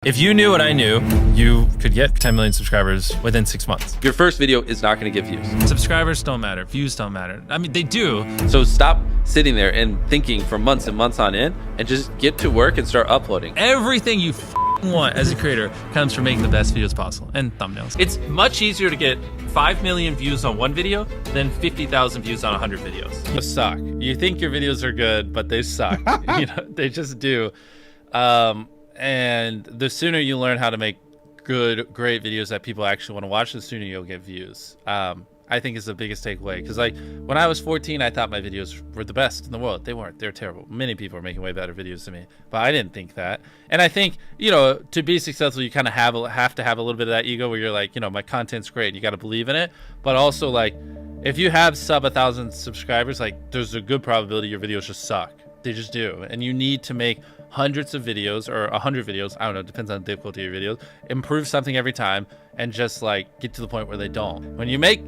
If you knew what I knew, you could get 10 million subscribers within 6 months. Your first video is not going to get views. Subscribers don't matter. Views don't matter. I mean, they do. So stop sitting there and thinking for months and months on end and just get to work and start uploading. Everything you want as a creator comes from making the best videos possible and thumbnails. It's much easier to get 5 million views on one video than 50,000 views on 100 videos. You suck. You think your videos are good, but they suck. You know, they just do. And the sooner you learn how to make good, great videos that people actually want to watch, the sooner you'll get views. I think is the biggest takeaway. Because like when I was 14, I thought my videos were the best in the world. They weren't. They're terrible. Many people are making way better videos than me, but I didn't think that. And I think, you know, to be successful, you kind of have to have a little bit of that ego where you're like, you know, my content's great. And you got to believe in it. But also like, if you have sub 1,000 subscribers, like there's a good probability your videos just suck. They just do. And you need to make hundreds of videos or 100 videos. I don't know. Depends on the difficulty of your videos. Improve something every time and just like get to the point where they don't. When you make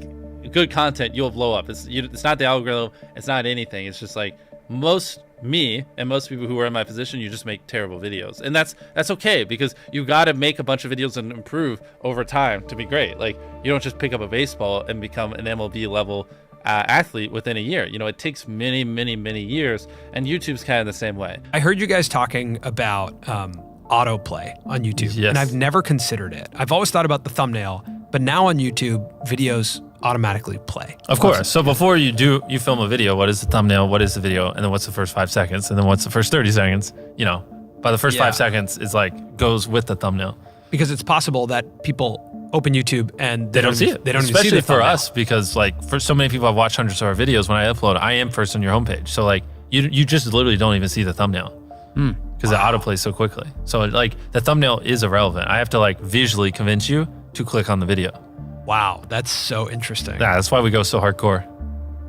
good content, you'll blow up. It's not the algorithm. It's not anything. It's just like me and most people who are in my position, you just make terrible videos. And that's okay because you got to make a bunch of videos and improve over time to be great. Like you don't just pick up a baseball and become an MLB level athlete within a year. You know, it takes many years, and YouTube's kind of the same way. I heard you guys talking about autoplay on YouTube, yes. And I've never considered it. I've always thought about the thumbnail, but now on YouTube, videos automatically play. Of course. So before you film a video, what is the thumbnail? What is the video? And then what's the first 5 seconds? And then what's the first 30 seconds? You know, by the first 5 seconds is like goes with the thumbnail. Because it's possible that people open YouTube and they don't see it. They don't Especially even see the for thumbnail. us, because like for so many people I've watched hundreds of our videos, when I upload, I am first on your homepage. So like you just literally don't even see the thumbnail because it autoplays so quickly. So like the thumbnail is irrelevant. I have to like visually convince you to click on the video. Wow, that's so interesting. Yeah, that's why we go so hardcore.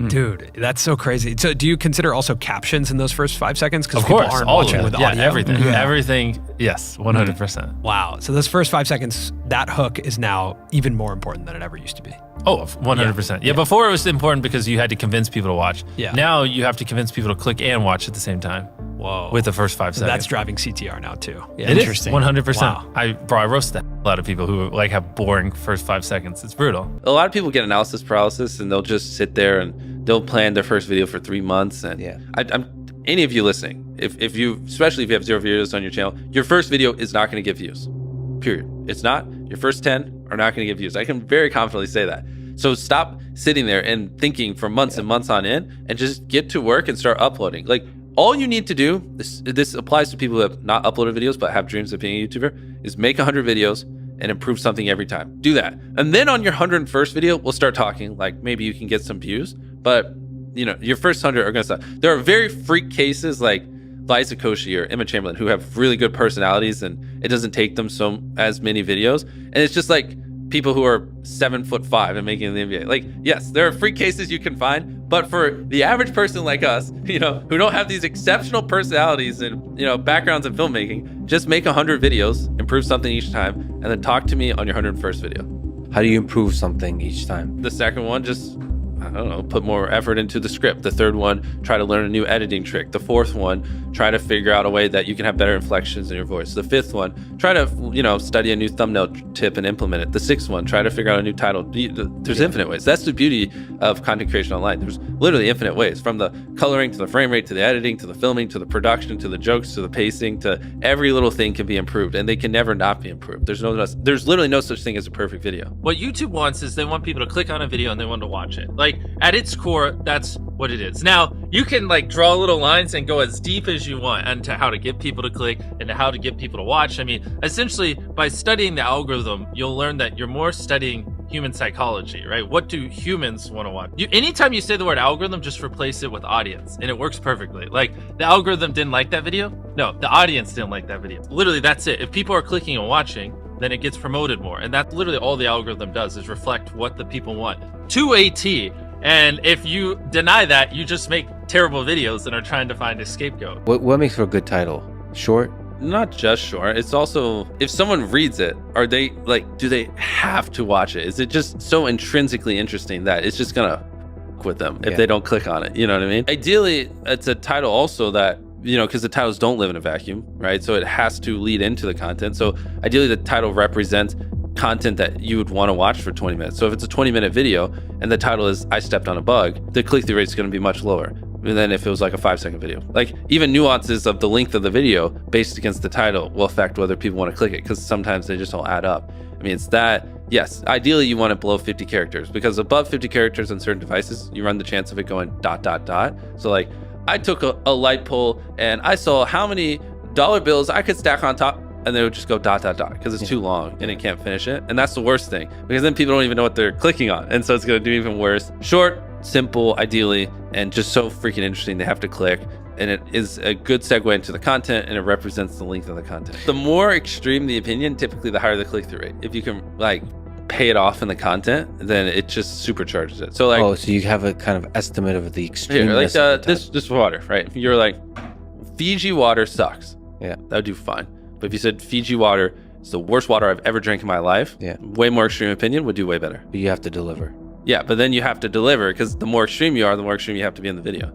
Dude, that's so crazy. So do you consider also captions in those first 5 seconds? Because Of people course, aren't all watching of it. with Yeah, audio. everything. Everything, yes, 100%. Wow. So those first 5 seconds, that hook is now even more important than it ever used to be. Oh, 100%. Yeah, before it was important because you had to convince people to watch. Yeah. Now you have to convince people to click and watch at the same time. Whoa. With the first 5 So seconds. that's driving CTR now too. Yeah. It is, Interesting. 100%. Wow. I roast that a lot of people who like have boring first 5 seconds. It's brutal. A lot of people get analysis paralysis and they'll just sit there and they'll plan their first video for 3 months. And any of you listening, if you, especially if you have 0 videos on your channel, your first video is not going to get views, period. It's not. Your first 10 are not going to get views. I can very confidently say that. So stop sitting there and thinking for months and months on end and just get to work and start uploading. Like all you need to do, this applies to people who have not uploaded videos but have dreams of being a YouTuber, is make 100 videos and improve something every time. Do that. And then on your 101st video, we'll start talking, like maybe you can get some views, but you know, your first 100 are gonna suck. There are very freak cases like Liza Koshy or Emma Chamberlain who have really good personalities and it doesn't take them as many videos. And it's just like people who are 7'5" and making the NBA. Like, yes, there are freak cases you can find, but for the average person like us, you know, who don't have these exceptional personalities and, you know, backgrounds in filmmaking, just make 100 videos, improve something each time, and then talk to me on your 101st video. How do you improve something each time? The second one, just, I don't know, put more effort into the script. The third one, try to learn a new editing trick. The fourth one, try to figure out a way that you can have better inflections in your voice. The fifth one, try to, you know, study a new thumbnail tip and implement it. The sixth one, try to figure out a new title. There's infinite ways. That's the beauty of content creation online. There's literally infinite ways, from the coloring to the frame rate to the editing to the filming to the production to the jokes to the pacing to every little thing can be improved, and they can never not be improved. There's literally no such thing as a perfect video. What YouTube wants is they want people to click on a video and they want to watch it. Like at its core, that's what it is. Now you can like draw little lines and go as deep as you want into how to get people to click and how to get people to watch. I mean, essentially by studying the algorithm, you'll learn that you're more studying human psychology, right? What do humans want to watch? Anytime you say the word algorithm, just replace it with audience and it works perfectly. Like the algorithm didn't like that video. No, the audience didn't like that video. Literally, that's it. If people are clicking and watching, then it gets promoted more. And that's literally all the algorithm does, is reflect what the people want to a T. And if you deny that, you just make terrible videos and are trying to find a scapegoat. What makes for a good title? Short? Not just short. It's also, if someone reads it, are they like, do they have to watch it? Is it just so intrinsically interesting that it's just gonna with them if they don't click on it? You know what I mean? Ideally, it's a title also that you know, because the titles don't live in a vacuum, right? So it has to lead into the content. So ideally the title represents content that you would want to watch for 20 minutes. So if it's a 20-minute video and the title is I stepped on a bug, the click-through rate is going to be much lower than if it was like a 5-second video. Like even nuances of the length of the video based against the title will affect whether people want to click it, because sometimes they just don't add up. I mean, it's that, yes, ideally you want it below 50 characters, because above 50 characters on certain devices, you run the chance of it going ... So like I took a light pole and I saw how many dollar bills I could stack on top, and they would just go ... because it's too long and it can't finish it. And that's the worst thing, because then people don't even know what they're clicking on. And so it's going to do even worse. Short, simple, ideally, and just so freaking interesting they have to click. And it is a good segue into the content, and it represents the length of the content. The more extreme the opinion, typically the higher the click-through rate. If you can like pay it off in the content, then it just supercharges it. So like, oh, so you have a kind of estimate of the extreme. Like this water, right? You're like, Fiji water sucks. Yeah, that would do fine. But if you said Fiji water is the worst water I've ever drank in my life, yeah, way more extreme opinion would do way better. But you have to deliver. Yeah, but then you have to deliver, because the more extreme you are, the more extreme you have to be in the video.